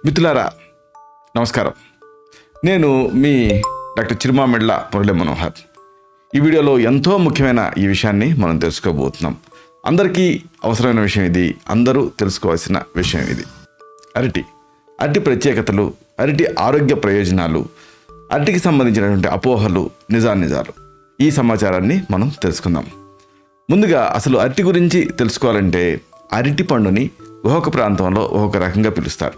మిత్రులారా నమస్కారం. నేను మీ డాక్టర్ చిరుమామిళ్ళ మురళీ మనోహర్. ఈ వీడియోలో ఎంతో ముఖ్యమైన ఈ విషయాన్ని మనం తెలుసుకోబోతున్నాం. అందరికీ అవసరమైన విషయం ఇది, అందరూ తెలుసుకోవాల్సిన విషయం ఇది. అరటి ప్రత్యేకతలు, అరటి ఆరోగ్య ప్రయోజనాలు, అరటికి సంబంధించినటువంటి అపోహలు, నిజాలు ఈ సమాచారాన్ని మనం తెలుసుకుందాం. ముందుగా అసలు అరటి గురించి తెలుసుకోవాలంటే అరటి పండుని ఒక్కొక్క ప్రాంతంలో ఒక్కొక్క రకంగా పిలుస్తారు.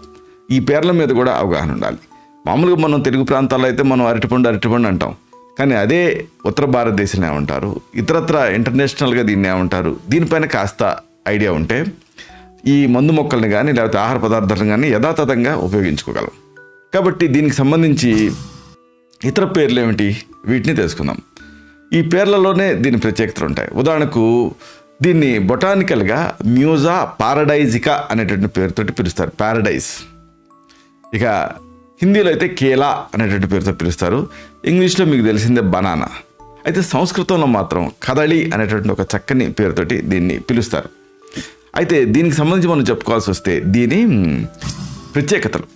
ఈ పేర్ల మీద కూడా అవగాహన ఉండాలి. మామూలుగా మనం తెలుగు ప్రాంతాల్లో అయితే మనం అరటిపండు అంటాం. కానీ అదే ఉత్తర భారతదేశంలో ఏమంటారు, ఇతరత్ర ఇంటర్నేషనల్గా దీన్ని ఏమంటారు, దీనిపైన కాస్త ఐడియా ఉంటే ఈ మందు మొక్కల్ని కానీ లేకపోతే ఆహార పదార్థాలను కానీ యథాతథంగా ఉపయోగించుకోగలం. కాబట్టి దీనికి సంబంధించి ఇతర పేర్లు ఏమిటి, వీటిని తెలుసుకుందాం. ఈ పేర్లలోనే దీని ప్రత్యేకతలు ఉంటాయి. ఉదాహరణకు దీన్ని బొటానికల్గా మ్యూజా పారడైజికా అనేటువంటి పేరుతోటి పిలుస్తారు, పారడైజ్. ఇక హిందీలో అయితే కేలా అనేటువంటి పేరుతో పిలుస్తారు. ఇంగ్లీష్లో మీకు తెలిసిందే బనానా. అయితే సంస్కృతంలో మాత్రం కదళి అనేటువంటి ఒక చక్కని పేరుతోటి దీన్ని పిలుస్తారు. అయితే దీనికి సంబంధించి మనం చెప్పుకోవాల్సి వస్తే దీని ప్రత్యేకతలు,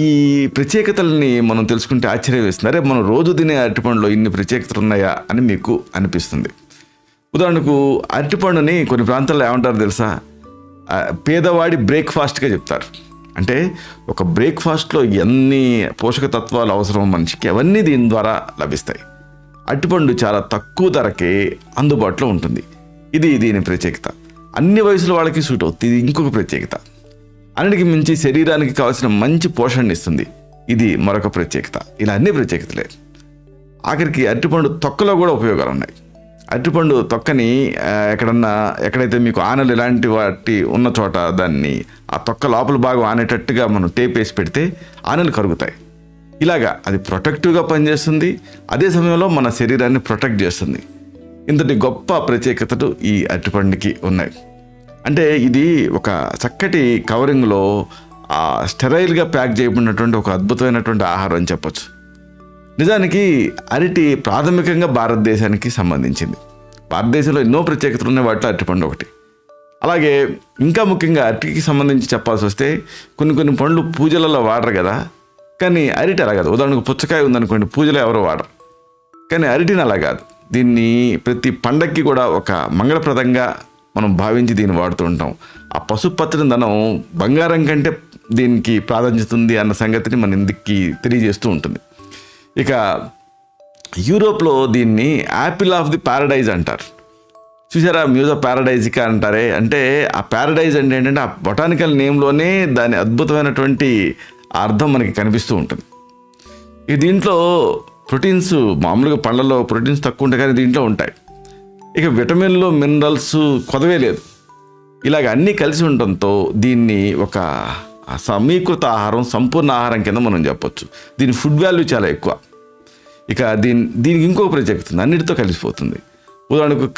ఈ ప్రత్యేకతల్ని మనం తెలుసుకుంటే ఆశ్చర్యం వేస్తుంది. అరే మనం రోజు తినే అరటిపండులో ఇన్ని ప్రత్యేకతలు ఉన్నాయా అని మీకు అనిపిస్తుంది. ఉదాహరణకు అరటిపండుని కొన్ని ప్రాంతాల్లో ఏమంటారు తెలుసా, పేదవాడి బ్రేక్ఫాస్ట్గా చెప్తారు. అంటే ఒక బ్రేక్ఫాస్ట్లో ఎన్ని పోషక తత్వాలు అవసరం మనిషికి, అవన్నీ దీని ద్వారా లభిస్తాయి. అరటిపండు చాలా తక్కువ ధరకే అందుబాటులో ఉంటుంది. ఇది దీని ప్రత్యేకత. అన్ని వయసుల వాళ్ళకి సూట్ అవుతుంది. ఇది ఇంకొక ప్రత్యేకత. అన్నిటికి మించి శరీరానికి కావాల్సిన మంచి పోషణ ఇస్తుంది. ఇది మరొక ప్రత్యేకత. ఇలా అన్ని ప్రత్యేకతలే. ఆఖరికి అరటిపండు తొక్కలో కూడా ఉపయోగాలు ఉన్నాయి. అరటిపండు తొక్కని ఎక్కడైతే మీకు ఆనలు ఇలాంటి వాటి ఉన్న చోట దాన్ని ఆ తొక్క లోపల భాగం ఆనేటట్టుగా మనం టేప్ వేసి పెడితే ఆనలు కరుగుతాయి. ఇలాగా అది ప్రొటెక్టివ్గా పనిచేస్తుంది, అదే సమయంలో మన శరీరాన్ని ప్రొటెక్ట్ చేస్తుంది. ఇంతటి గొప్ప ప్రత్యేకతలు ఈ అరటిపండుకి ఉన్నాయి. అంటే ఇది ఒక చక్కటి కవరింగ్లో స్టెరైల్గా ప్యాక్ చేయబడినటువంటి ఒక అద్భుతమైనటువంటి ఆహారం అని చెప్పొచ్చు. నిజానికి అరటి ప్రాథమికంగా భారతదేశానికి సంబంధించింది. భారతదేశంలో ఎన్నో ప్రత్యేకతలు ఉన్నాయి, వాటిలో అరటిపండు ఒకటి. అలాగే ఇంకా ముఖ్యంగా అరటికి సంబంధించి చెప్పాల్సి వస్తే కొన్ని పండ్లు పూజలలో వాడరు కదా, కానీ అరటి అలా కాదు. ఉదాహరణకు పుచ్చకాయ ఉందనుకోండి, పూజలో ఎవరో వాడరు, కానీ అరటిని అలా కాదు. దీన్ని ప్రతి పండక్కి కూడా ఒక మంగళప్రదంగా మనం భావించి దీన్ని వాడుతూ ఉంటాం. ఆ పసుపు పచ్చని ధనం బంగారం కంటే దీనికి ప్రాధాన్యత ఉంది అన్న సంగతిని మన ఇందుకు తెలియజేస్తూ ఉంటుంది. ఇక యూరోప్లో దీన్ని యాపిల్ ఆఫ్ ది పారడైజ్ అంటారు. చూసారా, మ్యూజా పారడైజికా అంటారే. అంటే ఆ పారడైజ్ అంటే ఏంటంటే ఆ బొటానికల్ నేమ్లోనే దాని అద్భుతమైనటువంటి అర్థం మనకి కనిపిస్తూ ఉంటుంది. ఈ దీంట్లో ప్రోటీన్స్, మామూలుగా పండ్లలో ప్రోటీన్స్ తక్కువ ఉంటాయి కానీ దీంట్లో ఉంటాయి. ఇక విటమిన్లు, మినరల్స్ కొదవే లేదు. ఇలాగ అన్నీ కలిసి ఉండటంతో దీన్ని ఒక సమీకృత ఆహారం, సంపూర్ణ ఆహారం కింద మనం చెప్పొచ్చు. దీని ఫుడ్ వాల్యూ చాలా ఎక్కువ. ఇక దీనికి ఇంకొక ప్రత్యేకత ఉంది, అన్నిటితో కలిసిపోతుంది. ఉదాహరణకు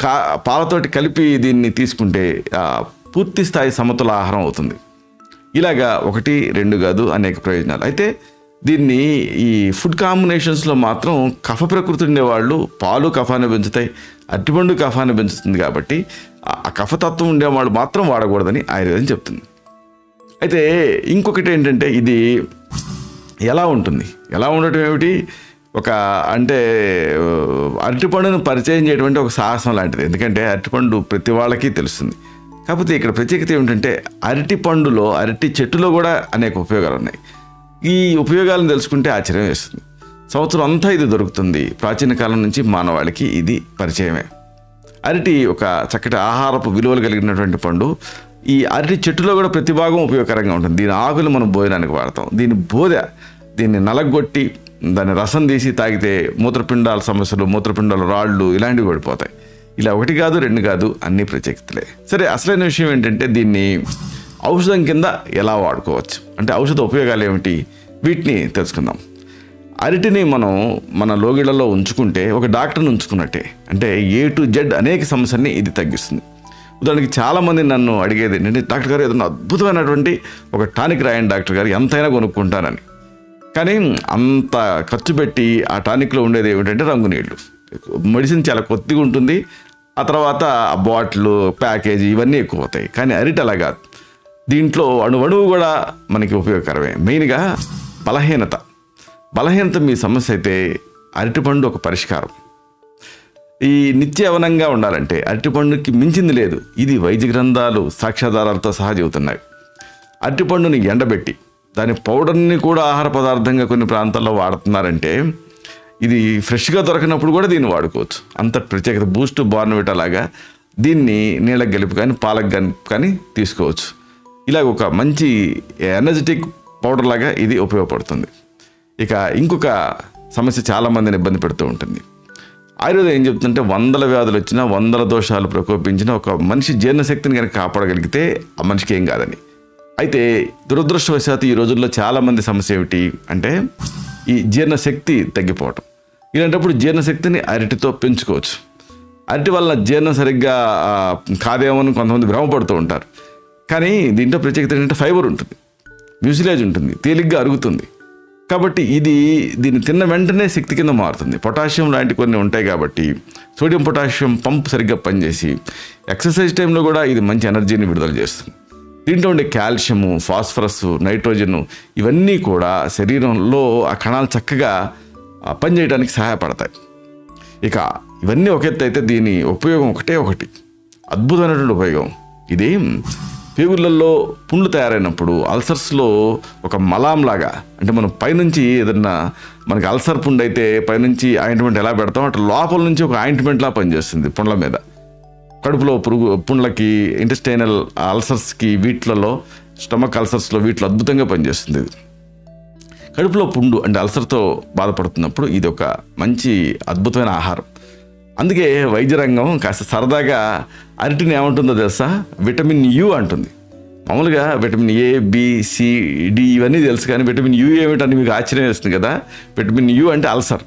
పాలతోటి కలిపి దీన్ని తీసుకుంటే పూర్తి స్థాయి సమతుల ఆహారం అవుతుంది. ఇలాగా 1, 2 కాదు, అనేక ప్రయోజనాలు. అయితే దీన్ని ఈ ఫుడ్ కాంబినేషన్స్లో మాత్రం కఫ ప్రకృతి ఉండేవాళ్ళు పాలు కఫాన్ని పెంచుతాయి, అరటిపండు కఫాన్ని పెంచుతుంది. కాబట్టి ఆ కఫతత్వం ఉండేవాళ్ళు మాత్రం వాడకూడదని ఆయుర్వేదం చెప్తుంది. అయితే ఇంకొకటి ఏంటంటే ఇది ఎలా ఉంటుంది, ఎలా ఉండటం ఏమిటి, అంటే అరటిపండును పరిచయం చేయటువంటి ఒక సాహసం లాంటిది. ఎందుకంటే అరటిపండు ప్రతి వాళ్ళకి తెలుస్తుంది. కాకపోతే ఇక్కడ ప్రత్యేకత ఏమిటంటే అరటిపండులో, అరటి చెట్టులో కూడా అనేక ఉపయోగాలు ఉన్నాయి. ఈ ఉపయోగాలను తెలుసుకుంటే ఆశ్చర్యం వేస్తుంది. సంవత్సరం అంతా ఇది దొరుకుతుంది. ప్రాచీన కాలం నుంచి మానవాళికి ఇది పరిచయమే. అరటి ఒక చక్కటి ఆహారపు విలువలు కలిగినటువంటి పండు. ఈ అరటి చెట్టులో కూడా ప్రతి భాగం ఉపయోగకరంగా ఉంటుంది. దీని ఆకులు మనం భోజనానికి వాడతాం. దీన్ని నలగొట్టి దాన్ని రసం తీసి తాగితే మూత్రపిండాల సమస్యలు, మూత్రపిండాల రాళ్ళు ఇలాంటివి పడిపోతాయి. ఇలా 1 కాదు 2 కాదు, అన్ని ప్రత్యేకతలే. సరే, అసలైన విషయం ఏంటంటే దీన్ని ఔషధం కింద ఎలా వాడుకోవచ్చు, అంటే ఔషధ ఉపయోగాలు ఏమిటి, వీటిని తెలుసుకుందాం. అరటిని మనం మన లోగిళ్లలో ఉంచుకుంటే ఒక డాక్టర్ని ఉంచుకున్నట్టే. అంటే A to Z అనేక సమస్యల్ని ఇది తగ్గిస్తుంది. ఉదాహరణకి చాలామంది నన్ను అడిగేది ఏంటంటే, డాక్టర్ గారు ఏదైనా అద్భుతమైనటువంటి ఒక టానిక్ రాయండి డాక్టర్ గారు, ఎంతైనా కొనుక్కుంటానని. కానీ అంత ఖర్చు పెట్టి ఆ టానిక్లో ఉండేది ఏమిటంటే రంగు నీళ్ళు. మెడిసిన్ చాలా కొద్దిగా ఉంటుంది, ఆ తర్వాత ఆ బాటిల్, ప్యాకేజీ ఇవన్నీ ఎక్కువ అవుతాయి. కానీ అరటి అలా కాదు. దీంట్లో అణువణువు కూడా మనకి ఉపయోగకరమే. మెయిన్గా బలహీనత మీ సమస్య అయితే అరటిపండు ఒక పరిష్కారం. ఈ నిత్య యవనంగా ఉండాలంటే అరటిపండుకి మించింది లేదు. ఇది వైద్య గ్రంథాలు సాక్ష్యాధారాలతో సహా చెబుతున్నాయి. అరటిపండుని ఎండబెట్టి దాని పౌడర్ని కూడా ఆహార పదార్థంగా కొన్ని ప్రాంతాల్లో వాడుతున్నారంటే ఇది ఫ్రెష్గా దొరకనప్పుడు కూడా దీన్ని వాడుకోవచ్చు. అంత ప్రత్యేకత. బూస్ట్, బోర్న్విటా లాగా దీన్ని నీళ్ళకి గెలుపు కానీ పాలకు కానీ తీసుకోవచ్చు. ఇలాగ ఒక మంచి ఎనర్జెటిక్ పౌడర్ లాగా ఇది ఉపయోగపడుతుంది. ఇక ఇంకొక సమస్య చాలామందిని ఇబ్బంది పెడుతూ ఉంటుంది. ఆయుర్వేదం ఏం చెప్తుందంటే 100 వ్యాధులు వచ్చినా 100 దోషాలు ప్రకోపించిన ఒక మనిషి జీర్ణశక్తిని కనుక కాపాడగలిగితే ఆ మనిషికి ఏం కాదని. అయితే దురదృష్టవశాత్తు ఈ రోజుల్లో చాలామంది సమస్య ఏమిటి అంటే ఈ జీర్ణశక్తి తగ్గిపోవటం. ఇలాంటప్పుడు జీర్ణశక్తిని అరటితో పెంచుకోవచ్చు. అరటి వల్ల జీర్ణం సరిగ్గా కాదేమో అని కొంతమంది భ్రమపడుతూ ఉంటారు. కానీ దీంట్లో ప్రత్యేకత ఏంటంటే ఫైబర్ ఉంటుంది, మ్యూసిలేజ్ ఉంటుంది, తేలిగ్గా అరుగుతుంది. కాబట్టి దీన్ని తిన్న వెంటనే శక్తి కింద మారుతుంది. పొటాషియం లాంటి కొన్ని ఉంటాయి కాబట్టి సోడియం పొటాషియం పంప్ సరిగ్గా పనిచేసి ఎక్సర్సైజ్ టైంలో కూడా ఇది మంచి ఎనర్జీని విడుదల చేస్తుంది. దీంట్లో ఉండే కాల్షియము, ఫాస్ఫరస్, నైట్రోజన్ ఇవన్నీ కూడా శరీరంలో ఆ కణాలు చక్కగా పనిచేయడానికి సహాయపడతాయి. ఇక ఇవన్నీ ఒక ఎత్తు అయితే దీని ఉపయోగం ఒకటి అద్భుతమైనటువంటి ఉపయోగం. ఇది పేగులలో పుండ్లు తయారైనప్పుడు అల్సర్స్లో ఒక మలాంలాగా, అంటే మనం పైనుంచి ఏదన్నా మనకి అల్సర్ పుండు అయితే పైనుంచి ఆయింట్మెంట్ ఎలా పెడతాం అట్లా లోపల నుంచి ఒక ఆయింట్మెంట్లా పనిచేస్తుంది పుండ్ల మీద. కడుపులో పుండ్లకి, ఇంటెస్టైనల్ అల్సర్స్కి, వీటిలలో స్టమక్ అల్సర్స్లో వీటిలో అద్భుతంగా పనిచేస్తుంది. ఇది కడుపులో పుండు అంటే అల్సర్తో బాధపడుతున్నప్పుడు ఇది ఒక మంచి అద్భుతమైన ఆహారం. అందుకే వైద్య రంగం కాస్త సరదాగా అరటిని ఏమంటుందో తెలుసా, విటమిన్ యు అంటుంది. మామూలుగా vitamin A, B, C, D ఇవన్నీ తెలుసు, కానీ విటమిన్ యు ఏమిటని మీకు ఆశ్చర్యం వేస్తుంది కదా. విటమిన్ యు అంటే అల్సర్,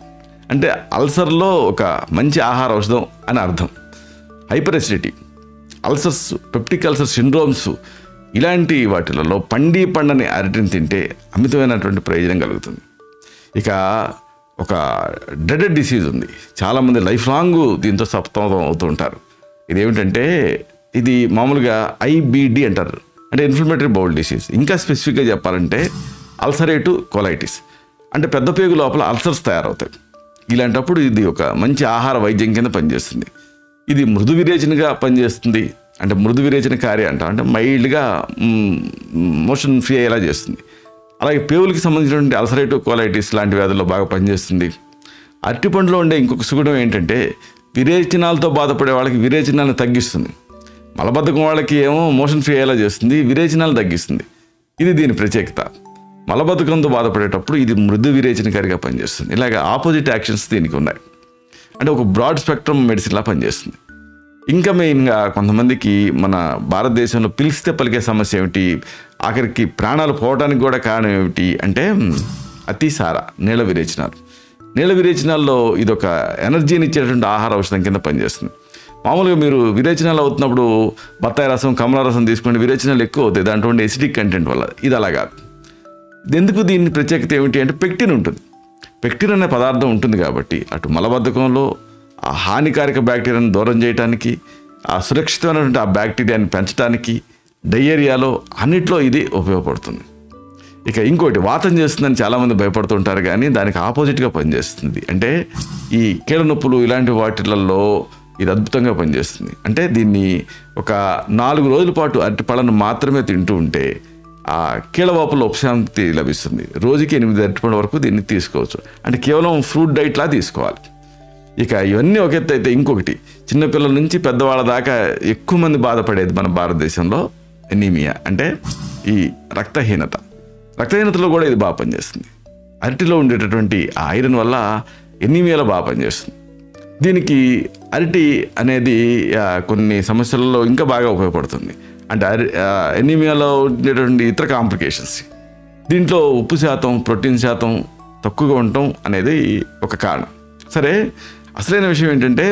అంటే అల్సర్లో ఒక మంచి ఆహార ఔషధం అని అర్థం. Hyper acidity, ulcers, peptic ulcer syndromes ఇలాంటి వాటిలలో పండని అరటిని తింటే అమితమైనటువంటి ప్రయోజనం కలుగుతుంది. ఇక ఒక డ్రెడెడ్ డిసీజ్ ఉంది, చాలామంది లైఫ్ లాంగ్ దీంతో సతమతం అవుతూ ఉంటారు. ఇదేమిటంటే ఇది మామూలుగా IBD అంటారు, అంటే ఇన్ఫ్లమేటరీ బౌల్ డిసీజ్. ఇంకా స్పెసిఫిక్గా చెప్పాలంటే అల్సరేటివ్ కోలైటిస్, అంటే పెద్ద పేగు లోపల అల్సర్స్ తయారవుతాయి. ఇలాంటప్పుడు ఇది ఒక మంచి ఆహార వైద్యం కింద పనిచేస్తుంది. ఇది మృదు విరేచనగా పనిచేస్తుంది, అంటే మృదు విరేచనకారి అంటాం, అంటే మైల్డ్గా మోషన్ ఫ్రీ అయ్యేలా చేస్తుంది. అలాగే పేగులకి సంబంధించినటువంటి అల్సరేటివ్ కోలైటిస్ లాంటి వ్యాధుల్లో బాగా పనిచేస్తుంది. అరటిపండులో ఉండే ఇంకొక సుగుణం ఏంటంటే విరేచనాలతో బాధపడే వాళ్ళకి విరేచనాలను తగ్గిస్తుంది. మలబద్ధకం వాళ్ళకి ఏమో మోషన్ ఫ్రీ అయ్యేలా చేస్తుంది, విరేచనాలు తగ్గిస్తుంది. ఇది దీని ప్రత్యేకత. మలబద్ధకంతో బాధపడేటప్పుడు ఇది మృదు విరేచనకారిగా పనిచేస్తుంది. ఇలాగ ఆపోజిట్ యాక్షన్స్ దీనికి ఉన్నాయి, అంటే ఒక బ్రాడ్ స్పెక్ట్రమ్ మెడిసిన్లా పనిచేస్తుంది. ఇంకా మెయిన్గా కొంతమందికి మన భారతదేశంలో పిలిస్తే పలికే సమస్య ఏమిటి, ఆఖరికి ప్రాణాలు పోవడానికి కూడా కారణం ఏమిటి అంటే అతిసార, నీళ్ళ విరేచనాలు. నీళ్ళ విరేచనాల్లో ఇదొక ఎనర్జీని ఇచ్చేటువంటి ఆహార ఔషధం కింద పనిచేస్తుంది. మామూలుగా మీరు విరేచనాలు అవుతున్నప్పుడు బత్తాయి రసం, కమల రసం తీసుకుంటే విరేచనాలు ఎక్కువ అవుతాయి, దాంట్లో ఉండే ఎసిడిక్ కంటెంట్ వల్ల. ఇది అలా కాదు. ఎందుకు దీని ప్రత్యేకత ఏమిటి అంటే పెక్టిన్ ఉంటుంది. పెక్టిన్ అనే పదార్థం ఉంటుంది కాబట్టి అటు మలబద్ధకంలో ఆ హానికారక బ్యాక్టీరియాను దూరం చేయడానికి, ఆ సురక్షితమైనటువంటి ఆ బ్యాక్టీరియాని పెంచడానికి, డయేరియాలో అన్నిట్లో ఇది ఉపయోగపడుతుంది. ఇక ఇంకోటి వాతం చేస్తుందని చాలామంది భయపడుతుంటారు, కానీ దానికి ఆపోజిట్గా పనిచేస్తుంది. అంటే ఈ కీళ్ళ నొప్పులు ఇలాంటి వాటిలలో ఇది అద్భుతంగా పనిచేస్తుంది. అంటే దీన్ని ఒక 4 రోజుల పాటు అరటి పళ్ళను మాత్రమే తింటూ ఉంటే ఆ కీళ్ళవాపులో ఉపశాంతి లభిస్తుంది. రోజుకి 8 అరటిపండు వరకు దీన్ని తీసుకోవచ్చు, అంటే కేవలం ఫ్రూట్ డైట్లా తీసుకోవాలి. ఇక ఇవన్నీ ఒక ఎత్తు అయితే ఇంకొకటి, చిన్నపిల్లల నుంచి పెద్దవాళ్ళ దాకా ఎక్కువ మంది బాధపడేది మన భారతదేశంలో ఎనీమియా, అంటే ఈ రక్తహీనతలో కూడా ఇది బాగా పనిచేస్తుంది. అరటిలో ఉండేటటువంటి ఆ ఐరన్ వల్ల ఎనీమియాలో బాగా పనిచేస్తుంది. దీనికి అరటి అనేది కొన్ని సమస్యలలో ఇంకా బాగా ఉపయోగపడుతుంది. అంటే ఎనీమియాలో ఉండేటువంటి ఇతర కాంప్లికేషన్స్, దీంట్లో ఉప్పు శాతం, ప్రోటీన్ శాతం తక్కువగా ఉండటం అనేది ఒక కారణం. సరే, అసలైన విషయం ఏంటంటే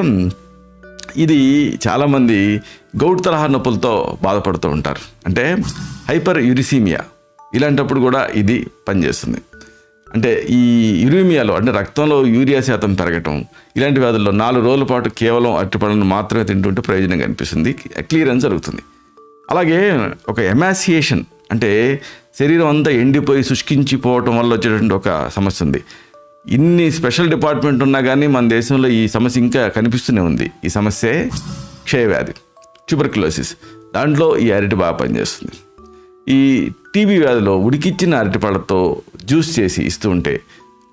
ఇది చాలామంది గౌట్ తరహా నొప్పులతో బాధపడుతూ ఉంటారు, అంటే హైపర్ యూరిసీమియా. ఇలాంటప్పుడు కూడా ఇది పనిచేస్తుంది. అంటే ఈ యూరిమియాలో, అంటే రక్తంలో యూరియా శాతం పెరగటం, ఇలాంటి వ్యాధుల్లో 4 రోజుల పాటు కేవలం అరటిపళ్ళను మాత్రమే తింటుంటే ప్రయోజనం కనిపిస్తుంది, క్లియరెన్స్ జరుగుతుంది. అలాగే ఒక ఎమాసియేషన్ అంటే శరీరం అంతా ఎండిపోయి శుష్కించిపోవటం వల్ల వచ్చేటువంటి ఒక సమస్య ఉంది. ఇన్ని స్పెషల్ డిపార్ట్మెంట్ ఉన్నా కానీ మన దేశంలో ఈ సమస్య ఇంకా కనిపిస్తూనే ఉంది. ఈ సమస్యే క్షయవ్యాధి, ట్యూబర్క్యులోసిస్. దాంట్లో ఈ అరటి బాగా పనిచేస్తుంది. ఈ టీబీ వ్యాధిలో ఉడికిచ్చిన అరటిపళ్ళతో జ్యూస్ చేసి ఇస్తూ ఉంటే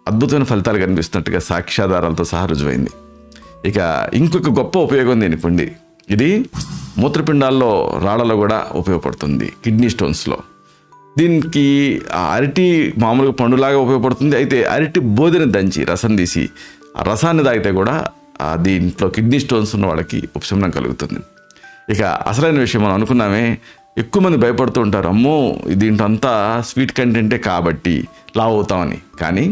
అద్భుతమైన ఫలితాలు కనిపిస్తున్నట్టుగా సాక్ష్యాధారాలతో సహా రుజువైంది. ఇక ఇంకొక గొప్ప ఉపయోగం దీనికి ఉంది. ఇది మూత్రపిండాల్లో రాళ్లలో కూడా ఉపయోగపడుతుంది, కిడ్నీ స్టోన్స్లో. దీనికి అరటి మామూలుగా పండులాగా ఉపయోగపడుతుంది. అయితే అరటి బోదెని దంచి రసం తీసి ఆ రసాన్ని తాగితే కూడా దీంట్లో కిడ్నీ స్టోన్స్ ఉన్న వాళ్ళకి ఉపశమనం కలుగుతుంది. ఇక అసలైన విషయం మనం అనుకున్నామే, ఎక్కువ మంది భయపడుతూ ఉంటారు, అమ్మో దీంట్లో అంతా స్వీట్ కంటెంటే కాబట్టి లావు అవుతామని. కానీ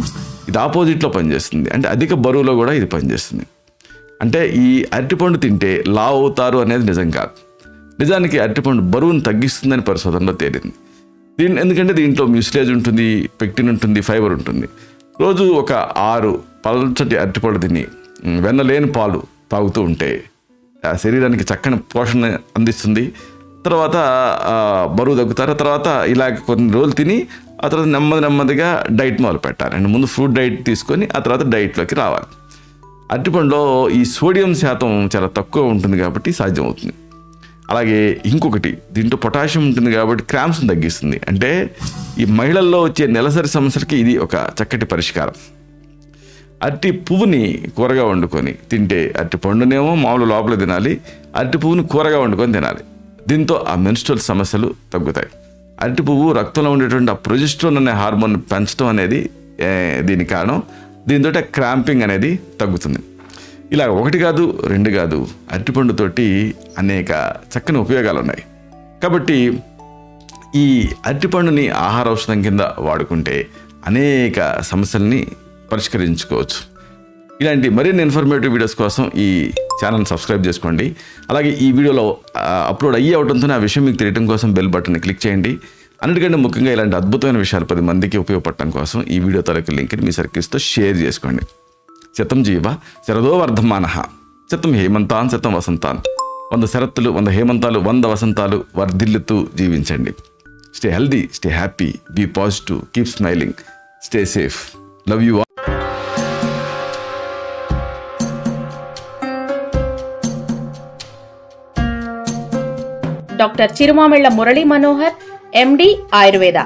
ఇది ఆపోజిట్లో పనిచేస్తుంది. అంటే అధిక బరువులో కూడా ఇది పనిచేస్తుంది. అంటే ఈ అరటిపండు తింటే లావు అవుతారు అనేది నిజం కాదు. నిజానికి అరటిపండు బరువును తగ్గిస్తుందని పరిశోధనలో తేలింది. ఎందుకంటే దీంట్లో మ్యూసిలేజ్ ఉంటుంది, పెక్టిన్ ఉంటుంది, ఫైబర్ ఉంటుంది. రోజు ఒక 6 పల్చటి అరటిపండు తిని వెన్నలేని పాలు తాగుతూ ఉంటే ఆ శరీరానికి చక్కని పోషణ అందిస్తుంది. తర్వాత బరువు తగ్గుతారు. తర్వాత ఇలా కొన్ని రోజులు తిని ఆ తర్వాత నెమ్మదిగా డైట్ మొదలు పెట్టాలి. అండ్ ముందు ఫ్రూట్ డైట్ తీసుకొని ఆ తర్వాత డైట్లోకి రావాలి. అరటిపండులో ఈ సోడియం శాతం చాలా తక్కువ ఉంటుంది కాబట్టి సాధ్యమవుతుంది. అలాగే ఇంకొకటి, దీంట్లో పొటాషియం ఉంటుంది కాబట్టి క్రాంప్స్ని తగ్గిస్తుంది. అంటే ఈ మహిళల్లో వచ్చే నెలసరి సమస్యలకి ఇది ఒక చక్కటి పరిష్కారం. అరటి పువ్వుని కూరగా వండుకొని తింటే, అరటి పండునేమో మామూలు లోపల తినాలి, అరటి పువ్వుని కూరగా వండుకొని తినాలి. దీంతో ఆ మెన్స్ట్రువల్ సమస్యలు తగ్గుతాయి. అరటి పువ్వు రక్తంలో ఉండేటువంటి ఆ ప్రొజెస్ట్రాన్ అనే హార్మోన్ పెంచడం అనేది దీనికి కారణం. దీంతో క్రాంపింగ్ అనేది తగ్గుతుంది. ఇలా 1 కాదు 2 కాదు, అరటిపండుతోటి అనేక చక్కని ఉపయోగాలు ఉన్నాయి. కాబట్టి ఈ అరటిపండుని ఆహార ఔషధం కింద వాడుకుంటే అనేక సమస్యల్ని పరిష్కరించుకోవచ్చు. ఇలాంటి మరిన్ని ఇన్ఫర్మేటివ్ వీడియోస్ కోసం ఈ ఛానల్ సబ్స్క్రైబ్ చేసుకోండి. అలాగే ఈ వీడియోలో అప్లోడ్ అవడంతోనే ఆ విషయం మీకు తెలియడం కోసం బెల్ బటన్ని క్లిక్ చేయండి. అన్నిటికంటే ముఖ్యంగా ఇలాంటి అద్భుతమైన విషయాలు 10 మందికి ఉపయోగపడటం కోసం ఈ వీడియో తాలూకు లింక్ని మీ సర్కిల్స్తో షేర్ చేసుకోండి. శతం జీవ శరదో వర్ధమానః, శతం హేమంతాన్ శతం వసంతాన్. 100 శరత్తులు 100 హేమంతాలు 100 వసంతాలు వర్ధిల్లుతూ జీవించండి. Stay healthy, stay happy, be positive, keep smiling, stay safe. Love you. Doctor Chirumamilla Murali Manohar, MD Ayurveda,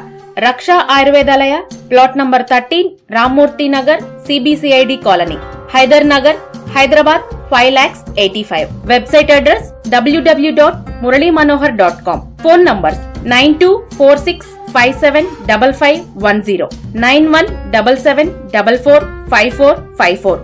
Raksha Ayurvedalaya, plot number 13, Rammurthy Nagar, CBCID colony, Hyder Nagar, Hyderabad 5,85,000. Website address www.muralymanohar.com. Phone numbers 9246575510, 9177445454.